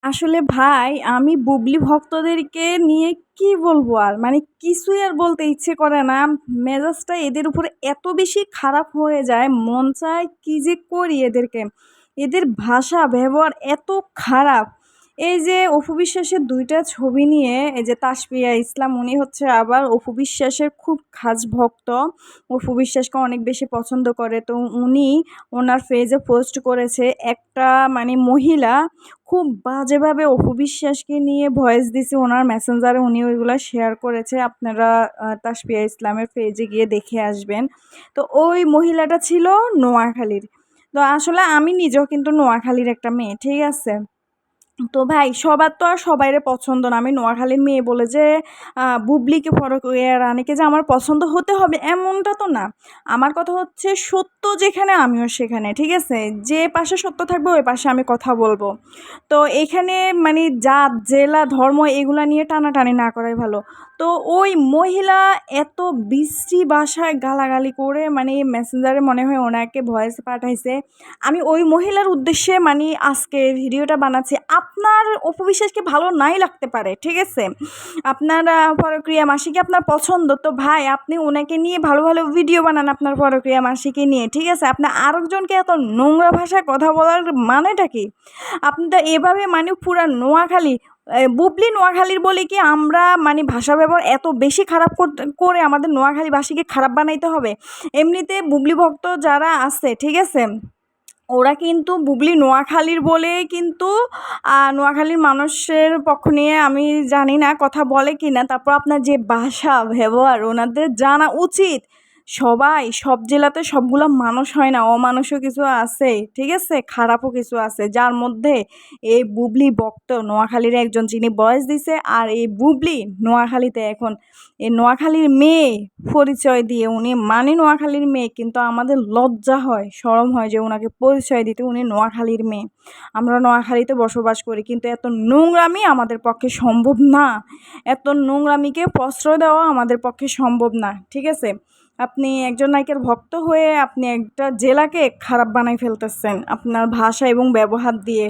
আসলে ভাই আমি বুবলি ভক্তদেরকে নিয়ে কি বলবো আর মানে কিছুই আর বলতে ইচ্ছে করে না। মেজাজটা এদের উপরে এত বেশি খারাপ হয়ে যায়, মন চায় কি যে করি এদেরকে। এদের ভাষা ব্যবহার এত খারাপ। এই যে অপু বিশ্বাসের ২টা ছবি নিয়ে এই যে তাসফিয়া ইসলাম উনি হচ্ছে আবার অপু বিশ্বাসের খুব খাস ভক্ত। অপু বিশ্বাসকে অনেক বেশি পছন্দ করে। তো উনি ওনার পেজে পোস্ট করেছে একটা মানে মহিলা খুব বাজেভাবে অপু বিশ্বাসকে নিয়ে ভয়েস দিছে ওনার মেসেঞ্জারে, উনি ওইগুলা শেয়ার করেছে। আপনারা তাসফিয়া ইসলামের পেজে গিয়ে দেখে আসবেন। তো ওই মহিলাটা ছিল নোয়াখালীর। তো আসলে আমি নিজেও কিন্তু নোয়াখালীর একটা মেয়ে, ঠিক আছে? তো ভাই সবার তো আর সবাইরে পছন্দ না। আমি নোয়াখালীর মেয়ে বলে যে বুবলিকে রানীকে যে আমার পছন্দ হতে হবে এমনটা তো না। আমার কথা হচ্ছে সত্য যেখানে আমিও সেখানে, ঠিক আছে? যে পাশে সত্য থাকবে ওই পাশে আমি কথা বলবো। তো এখানে মানে জাত, জেলা, ধর্ম এগুলা নিয়ে টানাটানি না করাই ভালো। তো ওই মহিলা এত বিশ্রী ভাষায় গালাগালি করে মানে মেসেঞ্জারে মনে হয় ওনাকে ভয়েস পাঠাইছে। আমি ওই মহিলার উদ্দেশ্যে মানে আজকে ভিডিওটা বানাচ্ছি। আপনার অপু বিশ্বাসকে ভালো নাই লাগতে পারে, ঠিক আছে? আপনারা পরকীয়া মাসিকে আপনার পছন্দ, তো ভাই আপনি ওনাকে নিয়ে ভালো ভালো ভিডিও বানান আপনার পরকীয়া মাসিকে নিয়ে, ঠিক আছে? আপনি আরেকজনকে এত নোংরা ভাষায় কথা বলার মানেটা কি? আপনি তো এভাবে মানে পুরা নোয়াখালী বুবলি নোয়াখালীর বলে কি আমরা মানে ভাষা ব্যবহার এত বেশি খারাপ করে আমাদের নোয়াখালীবাসীকে খারাপ বানাইতে হবে? এমনিতে বুবলি ভক্ত যারা আছে, ঠিক আছে, ওরা কিন্তু বুবলি নোয়াখালীর বলেই কিন্তু নোয়াখালীর মানুষের পক্ষ নিয়ে আমি জানি না কথা বলে কি না। তারপর আপনার যে ভাষা ব্যবহার ওনাদের জানা উচিত। সবাই সব জেলাতে সবগুলা মানুষ হয় না, অমানুষও কিছু আছে, ঠিক আছে? খারাপও কিছু আছে, যার মধ্যে এই বুবলি ভক্ত নোয়াখালীর একজন যিনি বয়স দিছে। আর এই বুবলি নোয়াখালীতে এখন এই নোয়াখালীর মেয়ে পরিচয় দিয়ে উনি মানে নোয়াখালীর মেয়ে, কিন্তু আমাদের লজ্জা হয়, শরম হয় যে ওনাকে পরিচয় দিতে উনি নোয়াখালীর মেয়ে। আমরা নোয়াখালীতে বসবাস করি, কিন্তু এত নোংরামি আমাদের পক্ষে সম্ভব না। এত নোংরামিকে প্রশ্রয় দেওয়া আমাদের পক্ষে সম্ভব না, ঠিক আছে? আপনি একজন নায়িকার ভক্ত হয়ে আপনি একটা জেলাকে খারাপ বানাই ফেলতেছেন আপনার ভাষা এবং ব্যবহার দিয়ে।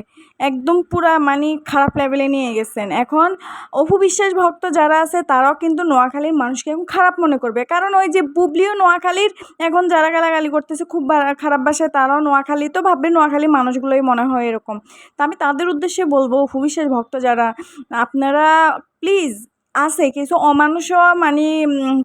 একদম পুরা মানে খারাপ লেভেলে নিয়ে গেছেন। এখন অপু বিশ্বাস ভক্ত যারা আছে তারাও কিন্তু নোয়াখালীর মানুষকে এখন খারাপ মনে করবে, কারণ ওই যে বুবলিও নোয়াখালীর এখন যারা গালাগালি করতেছে খুব খারাপ ভাষায়, তারাও নোয়াখালী, তো ভাববে নোয়াখালীর মানুষগুলোই মনে হয় এরকম। তা আমি তাদের উদ্দেশ্যে বলবো, অপু বিশ্বাস ভক্ত যারা, আপনারা প্লিজ, আছে কিছু অমানুষও মানে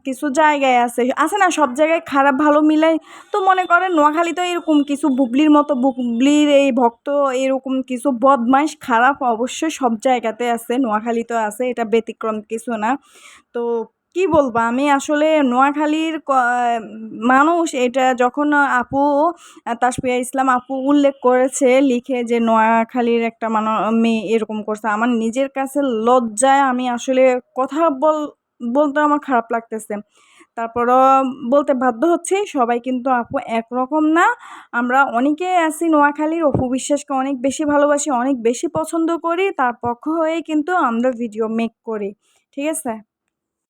কিছু জায়গায় আছে না, সব জায়গায় খারাপ ভালো মিলাই। তো মনে করেন নোয়াখালীতে এরকম কিছু বুবলির মতো বুবলির এই ভক্ত এরকম কিছু বদমাইশ খারাপ অবশ্যই সব জায়গাতে আছে, নোয়াখালীতেও আছে, এটা ব্যতিক্রম কিছু না। তো কি বলবো, আমি আসলে নোয়াখালীর মানুষ এটা যখন আপু তাসফিয়া ইসলাম আপু উল্লেখ করেছে লিখে যে নোয়াখালীর একটা মেয়ে এরকম করছে, আমার নিজের কাছে লজ্জায় আমি আসলে কথা বলতে আমার খারাপ লাগতেছে। তারপরও বলতে বাধ্য হচ্ছি, সবাই কিন্তু আপু একরকম না। আমরা অনেকেই আছি নোয়াখালীর অপু বিশ্বাসকে অনেক বেশি ভালোবাসি, অনেক বেশি পছন্দ করি, তার পক্ষ হয়ে কিন্তু আমরা ভিডিও মেক করি, ঠিক আছে?